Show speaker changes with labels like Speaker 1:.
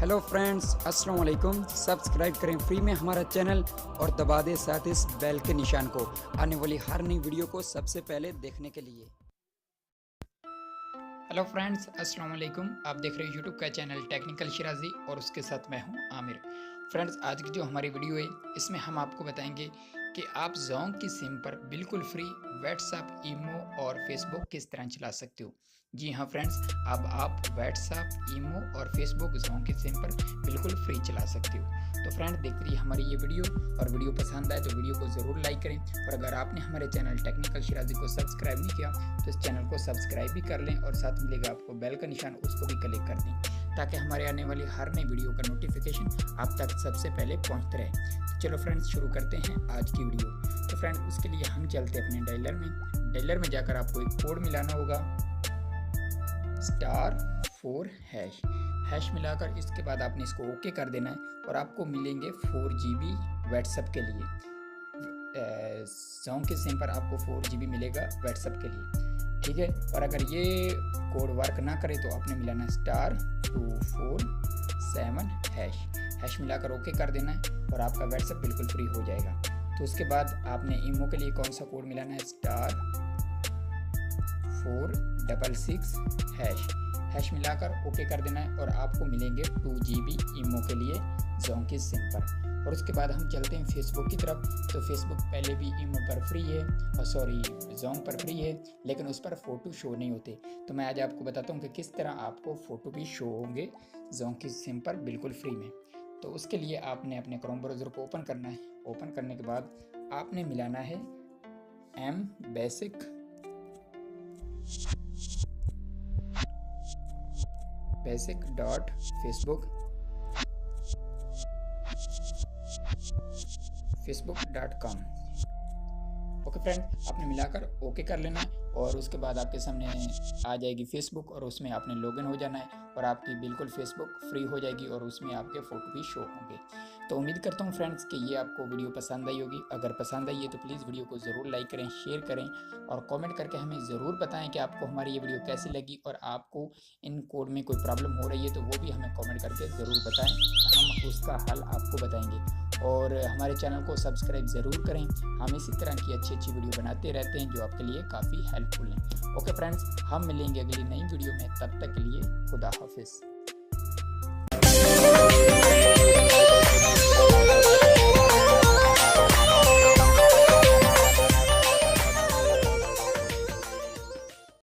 Speaker 1: Hello friends, अस्सलाम वालेकुम। Subscribe करें फ्री में हमारा चैनल और दबा दें साथ इस बेल के निशान को आने वाली हर नई वीडियो को सबसे पहले देखने के लिए। हेलो फ्रेंड्स, अस्सलाम वालेकुम। आप देख रहे हैं यूट्यूब का चैनल टेक्निकल शिराजी और उसके साथ मैं हूं आमिर। फ्रेंड्स, आज की जो हमारी वीडियो है इसमें हम आपको बताएंगे कि आप जोंक की सिम पर बिल्कुल फ्री व्हाट्सएप, ईमो और फेसबुक किस तरह चला सकते हो। जी हाँ फ्रेंड्स, अब आप व्हाट्सएप, ईमो और फेसबुक जोंक की सिम पर बिल्कुल फ्री चला सकते हो। तो फ्रेंड्स, देखते रहिए हमारी ये वीडियो और वीडियो पसंद आए तो वीडियो को ज़रूर लाइक करें और अगर आपने हमारे चैनल टेक्निकल शिराजी को सब्सक्राइब नहीं किया तो इस चैनल को सब्सक्राइब भी कर लें और साथ मिलेगा आपको बेल का निशान, उसको भी क्लिक कर दें ताकि हमारे आने वाली हर नई वीडियो का नोटिफिकेशन आप तक सबसे पहले पहुंचते रहे। तो चलो फ्रेंड्स, शुरू करते हैं आज की वीडियो। तो फ्रेंड्स, उसके लिए हम चलते हैं अपने डायलर में जाकर आपको एक कोड मिलाना होगा *4# मिलाकर इसके बाद आपने इसको ओके कर देना है और आपको मिलेंगे 4 GB व्हाट्सएप के लिए। जोंक की सिम पर आपको 4 GB मिलेगा व्हाट्सएप के लिए, ठीक है। और अगर ये कोड वर्क ना करे तो आपने मिलाना *247# मिलाकर ओके कर देना है और आपका व्हाट्सएप बिल्कुल फ्री हो जाएगा। तो उसके बाद आपने ईमो के लिए कौन सा कोड मिलाना है *466# मिलाकर ओके कर देना है और आपको मिलेंगे 2 GB ईमो के लिए जोंक की सिम पर। और उसके बाद हम चलते हैं फेसबुक की तरफ। तो फेसबुक पहले भी ईमो पर फ्री है और जोंक पर फ्री है, लेकिन उस पर फ़ोटो शो नहीं होते। तो मैं आज आपको बताता हूँ कि किस तरह आपको फ़ोटो भी शो होंगे जोंक की सिम पर बिल्कुल फ्री में। तो उसके लिए आपने अपने क्रोम ब्राउज़र को ओपन करना है। ओपन करने के बाद आपने मिलाना है facebook.com। ओके फ्रेंड, आपने मिलाकर ओके कर लेना है और उसके बाद आपके सामने आ जाएगी फेसबुक और उसमें आपने लॉगिन हो जाना है और आपकी बिल्कुल फेसबुक फ्री हो जाएगी और उसमें आपके फ़ोटो भी शो होंगे। तो उम्मीद करता हूँ फ्रेंड्स कि ये आपको वीडियो पसंद आई होगी। अगर पसंद आई है तो प्लीज़ वीडियो को ज़रूर लाइक करें, शेयर करें और कमेंट करके हमें ज़रूर बताएं कि आपको हमारी ये वीडियो कैसी लगी और आपको इन कोड में कोई प्रॉब्लम हो रही है तो वो भी हमें कमेंट करके ज़रूर बताएं, हम उसका हल आपको बताएंगे। और हमारे चैनल को सब्सक्राइब ज़रूर करें, हम इसी तरह की अच्छी वीडियो बनाते रहते हैं जो आपके लिए काफ़ी हेल्पफुल हैं। ओके फ्रेंड्स, हम मिलेंगे अगली नई वीडियो में, तब तक के लिए खुदा हाफिज़।